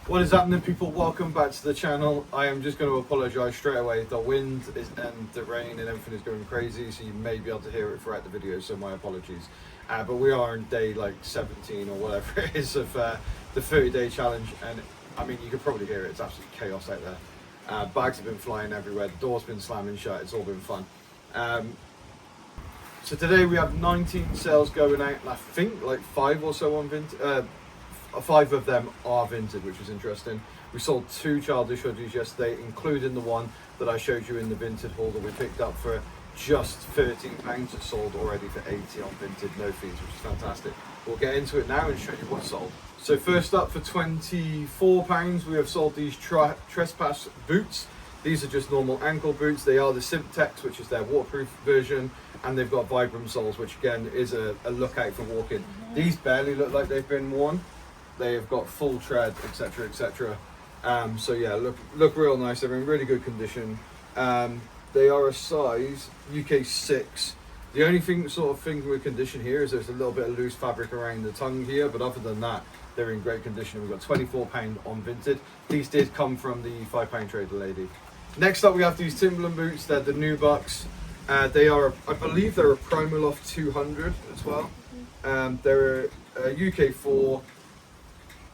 What is happening, people? Welcome back to the channel. I am just going to apologise straight away. The wind and the rain and everything is going crazy, so you may be able to hear it throughout the video, so my apologies. But we are in day like 17 or whatever it is of the 30-day challenge, and I mean, you can probably hear it. It's absolute chaos out there. Bags have been flying everywhere. The door's been slamming shut. It's all been fun. So today we have 19 sales going out, and I think like 5 or so on Vinted. 5 of them are Vinted, which is interesting. We sold 2 childish hoodies yesterday, including the one that I showed you in the Vinted haul that we picked up for just £13. It's sold already for 80 on Vinted, no fees, which is fantastic. We'll get into it now and show you what's sold. So first up, for £24, we have sold these Trespass boots. These are just normal ankle boots. They are the Symptex, which is their waterproof version, and they've got Vibram soles, which again is a lookout for walking. These barely look like they've been worn. They have got full tread, etc, etc. So yeah, look real nice. They're in really good condition. They are a size UK 6. The only sort of thing with condition here is there's a little bit of loose fabric around the tongue here, but other than that, they're in great condition. We've got £24 on Vinted. These did come from the £5 Trader Lady. Next up, we have these Timberland boots. They're the Nubucks. They are, I believe, they're a Primaloft 200 as well. They're a UK 4.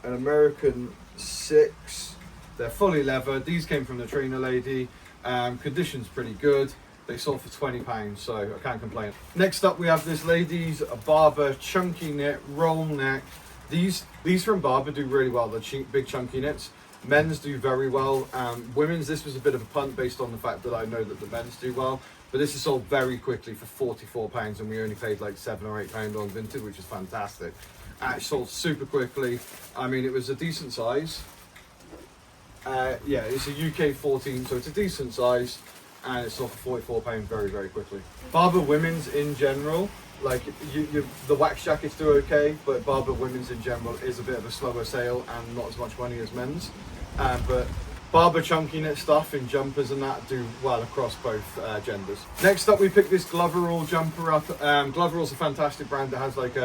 An American 6. They're fully leather. These came from the Trainer Lady. Condition's pretty good. They sold for £20, so I can't complain. Next up, we have this ladies Barbour chunky knit roll neck. These from Barbour do really well. The big chunky knits. Men's do very well. Women's, this was a bit of a punt based on the fact that I know that the men's do well. But this is sold very quickly for £44, and we only paid like £7 or £8 on Vinted, which is fantastic. It sold super quickly. I mean, it was a decent size. Yeah, it's a UK 14, so it's a decent size, and it sold for £44 very, very quickly. Barbour women's in general, like the wax jackets do okay, but Barbour women's in general is a bit of a slower sale and not as much money as men's. But Barbour chunky knit stuff in jumpers and that do well across both genders. Next up, we picked this Gloverall jumper up. Gloverall's a fantastic brand that has like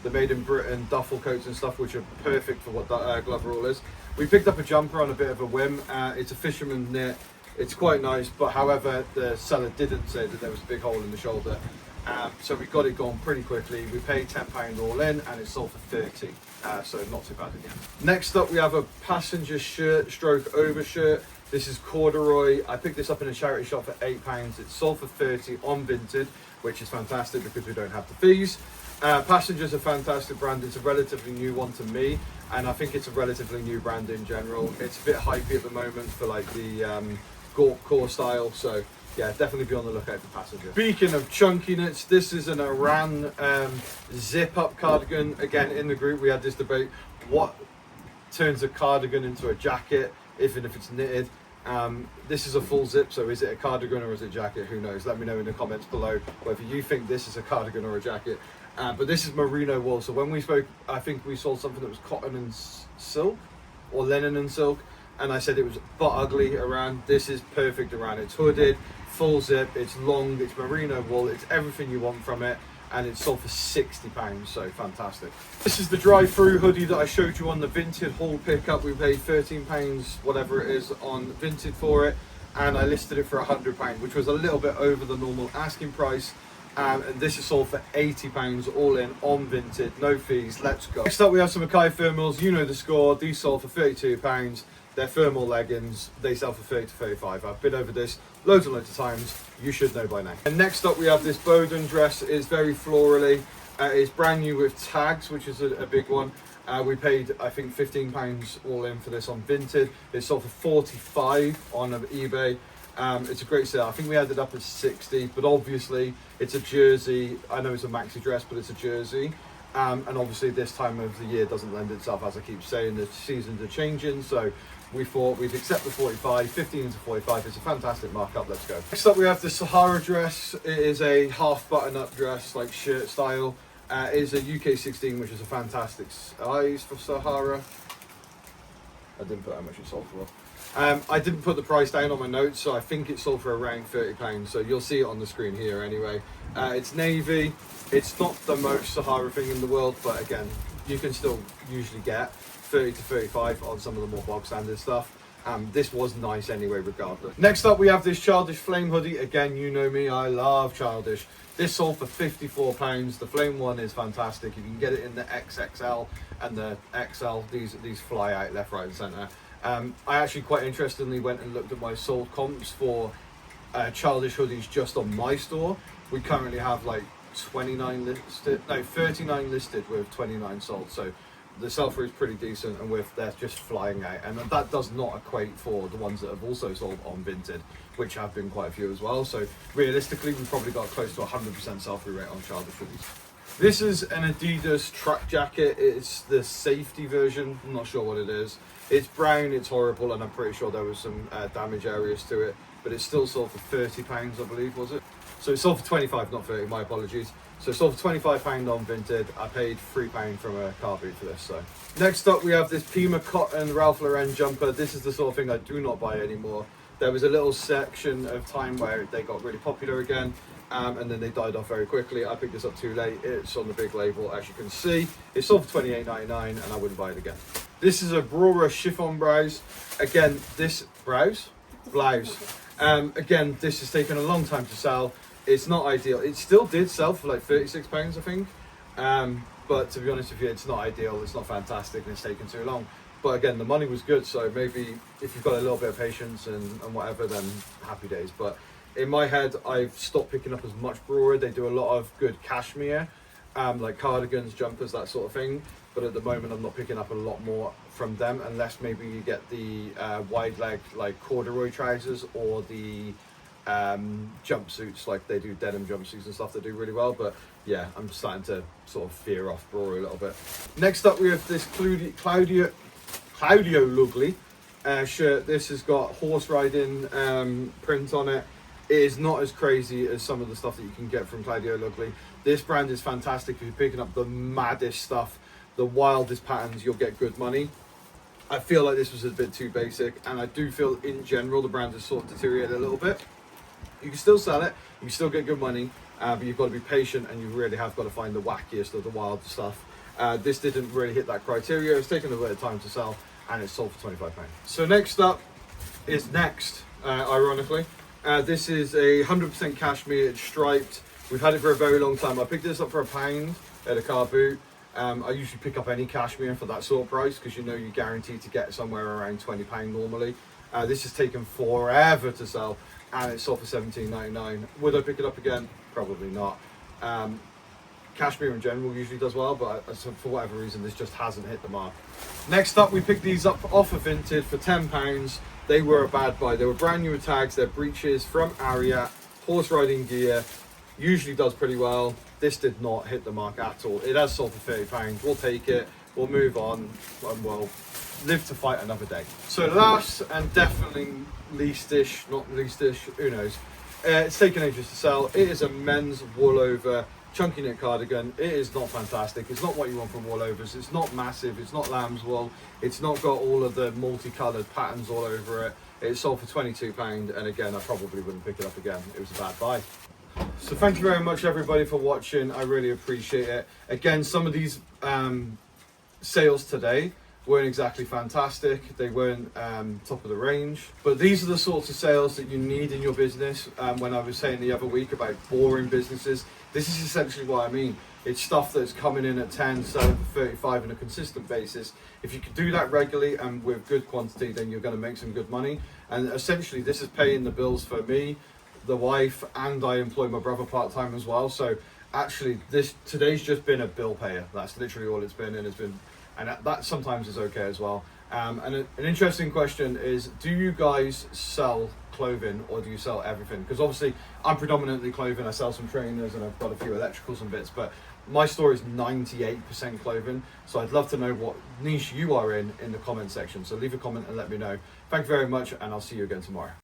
the made in Britain duffel coats and stuff, which are perfect for what Gloverall is. We picked up a jumper on a bit of a whim. It's a fisherman knit. It's quite nice, but however, the seller didn't say that there was a big hole in the shoulder. So we got it gone pretty quickly. We paid £10 all in, and it sold for 30. So not too bad again. Next up, we have a passenger shirt stroke overshirt. This is corduroy. I picked this up in a charity shop for £8. It's sold for 30 on Vinted, which is fantastic because we don't have the fees. Passenger's a fantastic brand. It's a relatively new one to me, and I think it's a relatively new brand in general. It's a bit hypey at the moment for like the core style, so yeah, definitely be on the lookout for Passenger. Speaking of chunky knits, this is an Aran zip-up cardigan. Again, in the group we had this debate, what turns a cardigan into a jacket, even if it's knitted. This is a full zip, so is it a cardigan or is it a jacket? Who knows? Let me know in the comments below whether you think this is a cardigan or a jacket. But this is merino wool, so when we spoke, I think we sold something that was cotton and silk, or linen and silk, and I said it was but ugly Aran. This is perfect Aran. It's hooded, full zip, it's long, it's merino wool, it's everything you want from it, and it's sold for £60, so fantastic. This is the dry-through hoodie that I showed you on the Vinted haul pickup. We paid £13, whatever it is, on Vinted for it, and I listed it for £100, which was a little bit over the normal asking price. And this is sold for £80 all in on Vinted, no fees. Let's go. Next up, we have some Akai thermals. You know the score. These sold for £32. They're thermal leggings. They sell for 30 to 35. I've been over this loads and loads of times. You should know by now. And next up, we have this Bowden dress. It's very florally. It's brand new with tags, which is a big one. We paid, I think, £15 all in for this on Vinted. It sold for £45 on eBay. It's a great sale. I think we ended up at 60, but obviously it's a jersey. I know it's a maxi dress, but it's a jersey. And obviously this time of the year doesn't lend itself, as I keep saying, the seasons are changing. So we thought we'd accept the 45, 15 to 45. It's a fantastic markup. Let's go. Next up, we have the Sahara dress. It is a half button-up dress, like shirt style. It is a UK 16, which is a fantastic size for Sahara. I didn't put how much it sold for. I didn't put the price down on my notes, so I think it sold for around £30, so you'll see it on the screen here anyway. It's navy. It's not the most Sahara thing in the world, but again, you can still usually get. 30 to 35 on some of the more bog standard stuff. This was nice anyway, regardless. Next up, we have this Childish Flame hoodie. Again, you know me, I love Childish. This sold for £54. The Flame one is fantastic. If you can get it in the XXL and the XL, these fly out left, right, and centre. I actually quite interestingly went and looked at my sold comps for Childish hoodies just on my store. We currently have like 39 listed, no, 39 listed with 29 sold. So the sell-through is pretty decent, and they're just flying out, and that does not equate for the ones that have also sold on Vinted, which have been quite a few as well. So realistically, we've probably got close to 100% sell-through rate on Childish hoodies. This is an Adidas track jacket. It's the safety version. I'm not sure what it is. It's brown, it's horrible, and I'm pretty sure there was some damage areas to it, but it's still sold for £30, I believe, was it? So it sold for 25, not 30, my apologies. So it sold for £25 on Vinted. I paid £3 from a car boot for this. So next up, we have this Pima Cotton Ralph Lauren jumper. This is the sort of thing I do not buy anymore. There was a little section of time where they got really popular again, and then they died off very quickly. I picked this up too late. It's on the big label, as you can see. It sold for £28.99, and I wouldn't buy it again. This is a Brora chiffon blouse. Again, this blouse. Again, this has taken a long time to sell. It's not ideal. It still did sell for like £36, I think. But to be honest with you, it's not ideal. It's not fantastic, and it's taken too long. But again, the money was good, so maybe if you've got a little bit of patience and whatever, then happy days. But in my head, I've stopped picking up as much Brora. They do a lot of good cashmere, like cardigans, jumpers, that sort of thing. But at the moment, I'm not picking up a lot more from them, unless maybe you get the wide leg, like corduroy trousers, or the jumpsuits, like they do denim jumpsuits and stuff that do really well. But yeah, I'm starting to sort of veer off Brora a little bit. Next up, we have this Claudio Lugli shirt. This has got horse riding print on it. It is not as crazy as some of the stuff that you can get from Claudio Lugli. This brand is fantastic. If you're picking up the maddest stuff, the wildest patterns, you'll get good money. I feel like this was a bit too basic, and I do feel in general the brand has sort of deteriorated a little bit. You can still sell it, you can still get good money, but you've got to be patient, and you really have got to find the wackiest or the wild stuff. This didn't really hit that criteria. It's taken a bit of time to sell, and it's sold for £25. So next up is Next, ironically. This is a 100% cashmere. It's striped. We've had it for a very long time. I picked this up for £1 at a car boot. I usually pick up any cashmere for that sort of price, because you know you're guaranteed to get somewhere around £20 normally. This has taken forever to sell, and it's sold for £17.99. Would I pick it up again? Probably not. Cashmere in general usually does well, but for whatever reason, this just hasn't hit the mark. Next up, we picked these up off of Vinted for £10. They were a bad buy. They were brand new tags. They're breeches from Ariat, horse riding gear. Usually does pretty well. This did not hit the mark at all. It has sold for £30. We'll take it. We'll move on, and we'll live to fight another day. So last and definitely leastish, not leastish, who knows. It's taken ages to sell. It is a men's wool over chunky knit cardigan. It is not fantastic. It's not what you want from wool overs. It's not massive. It's not lamb's wool. It's not got all of the multicolored patterns all over it. It sold for £22, and again, I probably wouldn't pick it up again. It was a bad buy. So thank you very much, everybody, for watching. I really appreciate it. Again, some of these sales today weren't exactly fantastic. They weren't top of the range, but these are the sorts of sales that you need in your business. When I was saying the other week about boring businesses, this is essentially what I mean. It's stuff that's coming in at 10, selling for 35 on a consistent basis. If you can do that regularly and with good quantity, then you're going to make some good money. And essentially, this is paying the bills for me, the wife, and I employ my brother part-time as well. So actually, today's just been a bill payer. That's literally all it's been, and that sometimes is okay as well. And an interesting question is, do you guys sell clothing, or do you sell everything? Because obviously I'm predominantly clothing. I sell some trainers, and I've got a few electricals and bits, but my store is 98% clothing. So I'd love to know what niche you are in the comment section. So leave a comment and let me know. Thank you very much, and I'll see you again tomorrow.